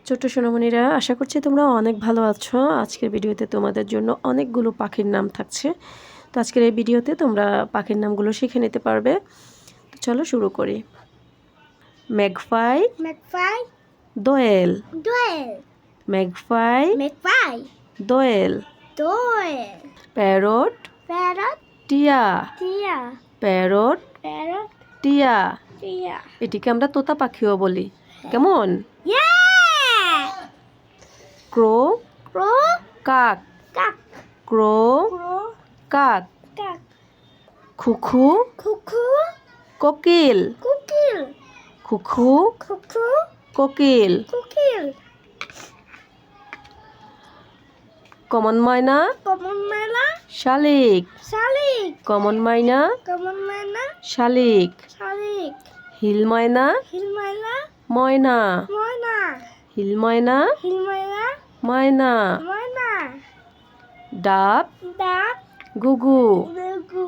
ছোট্ট সোনামণিরা, আশা করছি তোমরা অনেক ভালো আছো। আজকের ভিডিওতে তোমাদের জন্য অনেকগুলো পাখির নাম থাকছে। তো আজকের এই ভিডিওতে তোমরা পাখির নামগুলো শিখে নিতে পারবে। তো চলো শুরু করি। ম্যাগপাই, ম্যাগপাই, দোয়েল, দোয়েল, ম্যাগপাই, ম্যাগপাই, দোয়েল, দোয়েল, প্যারট, প্যারট, টিয়া, টিয়া, প্যারট, প্যারট, টিয়া। টিয়া। এটিকে আমরা তোতা পাখিও বলি। কেমন? ক্রো, ক্রো, কাক, কাক, ক্রো, ক্রো, কাক, কাক, খুখু, খুখু, কোকিল, কোকিল, খুখু, খুখু, কোকিল, কোকিল, কমন ময়না, কমন ময়না, শালিক, শালিক, কমন ময়না, কমন ময়না, শালিক, শালিক, হিল ময়না, হিল ময়না, ময়না, ময়না, হিল ময়না, হিল ময়না, ময়না, ময়না, ডাব, ডাক, গুগু, গুগু,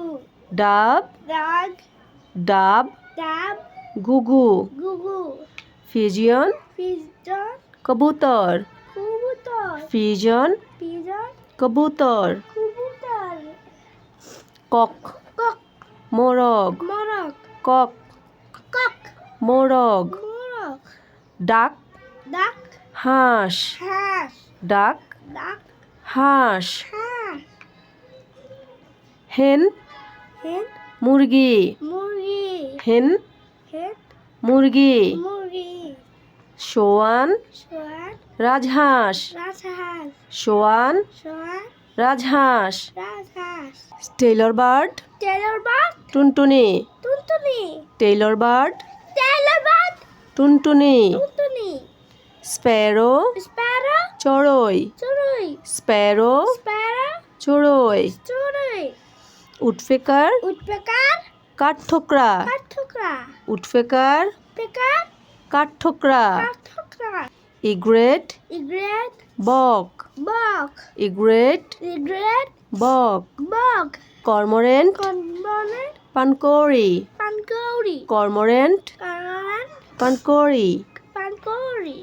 ডাব, ডাক, ডাব, ডাব, গুগু, গুগু, পিজিয়ন, পিজন, কবুতর, কবুতর, পিজন, পিজন, কবুতর, কবুতর, কক, কক, মোরগ, মরক, কক, কক, মোরগ, মরক, ডাক, ডাক, হাঁস, হাঁস, ডাক, ডাক, হাঁস, হাঁস, হেন, হেন, মুরগি, মুরগি, হেন, হেন, মুরগি, মুরগি, সোয়ান, সোয়ান, রাজহাঁস, রাজহাঁস, সোয়ান, সোয়ান, রাজহাঁস, রাজহাঁস, টেইলর বার্ড, টেলর বার্ড, টুনটুনি, টুনটুনি, টেইলর বার্ড, টেলর বার্ড, টুনটুনি, টুনটুনি, স্প্যারো, স্প্যারো, চড়ুই, চড়ুই, স্প্যারো, স্প্যারো, চড়ুই, চড়ুই, উটপেকার, উটপেকার, কাঠঠোকরা, কাঠঠোকরা, উটপেকার, পেকার, কাঠঠোকরা, কাঠঠোকরা, ইগ্রেট, ইগ্রেট, বক, বক, ইগ্রেট, ইগ্রেট, বক, বক, কর্মোরেন্ট, কর্মরেন্ট, পানকৌড়ি, পানকৌড়ি, কর্মোরেন্ট, কারারেন্ট, পানকৌড়ি, পানকৌড়ি,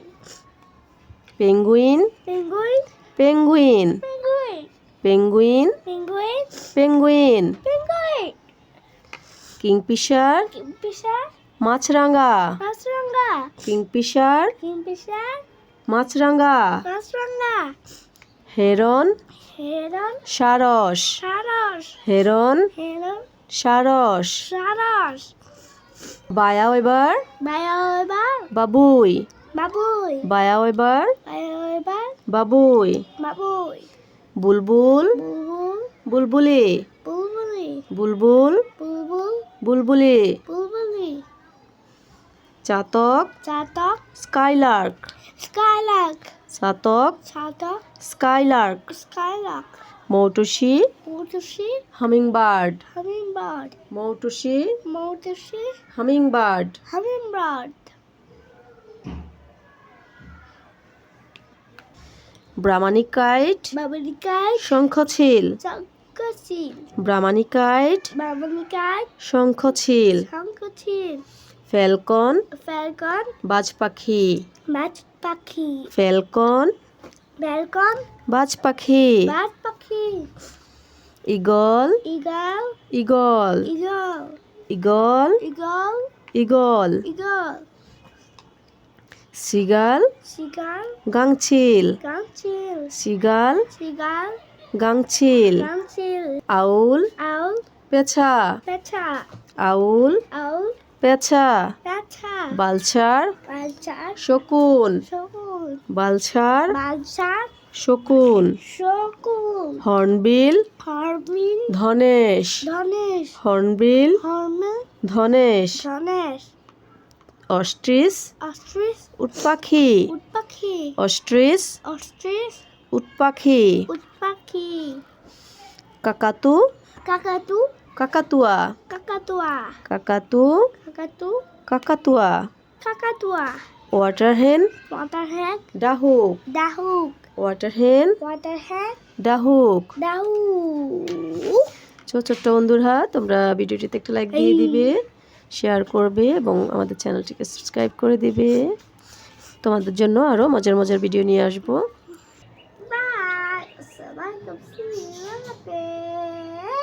penguin, penguin, penguin, penguin, penguin, penguin, penguin, penguin, kingfisher, kingfisher, মাছরাঙা, মাছরাঙা, কিংফিশার, কিংফিশার, মাছরাঙা, মাছরাঙা, হেরন, হেরন, সারস, সারস, হেরন, হেরন, সারস, সারস, বায়াও এবার, বায়োবার, বাবুই, বাবুই, বায়াও এবার, বায়োবার, বাবুই, বাবুই, বুলবুল, বুলবুল, বুলবুলি, বুলবুলি, বুলবুল, বুলবুল, বুলবুলি, বুলবুলি, চাতক, চাতক, স্কাইলার্ক, স্কাইলার্ক, চাতক, চাতক, স্কাইলার্ক, স্কাইলার্ক, মৌটুসি, মৌটুসি, হামিংবার্ড, হামিংবার্ড, মৌটুসি, মৌটুসি, হামিংবার্ড, হামিংবার্ড, ব্রাহ্মণিকাইট, বাবলিকাই, শঙ্খচিল, শঙ্খচিল, ব্রাহ্মণিকাইট, বাবলিকাই, শঙ্খচিল, শঙ্খচিল, ফ্যালকন, ফ্যালকন, বাজ পাখি, বাজ পাখি, ফ্যালকন, ফ্যালকন, বাজ পাখি, বাজ পাখি, eagle, eagle, eagle, eagle, eagle, eagle, eagle, eagle, seagull, seagull, গাংচিল, গাংচিল, সিগাল, শিগাল, গাংচিল, গাংচিল, আউল, আউল, পেঁচা, পেঁচা, আউল, আউল, পেঁচা, পেঁচা, বালছার, বালচার, শকুন, শকুন, বালছার, বালচার, শকুন, শকুন, হর্নবিল, হরমিন, ধনেশ, ধনেশ, হর্নবিল, হরমিন, ধনেশ, ধনেশ, অস্ট্রিচ, অস্ট্রিচ, উটপাখি, উটপাখি, অস্ট্রিচ, অস্ট্রিচ, উটপাখি, উটপাখি, কাকাতু, কাকাতু, কাকাতুয়া, কাকাতুয়া, কাকাতু, কাকাতু, কাকাতুয়া, কাকাতুয়া, ওয়াটার হেন, ওয়াটারহেড, ডাহুক, ডাহুক, ওয়াটার হেন, ওয়াটারহেড, ডাহুক। ডাহুক। ছোট্ট বন্ধুরা, তোমরা ভিডিওটিতে একটা লাইক দিয়ে দিবে, শেয়ার করবে এবং আমাদের চ্যানেলটিকে সাবস্ক্রাইব করে দিবে। তোমাদের জন্য আরও মজার মজার ভিডিও নিয়ে আসবো। Bye. Assalamualaikum. See you.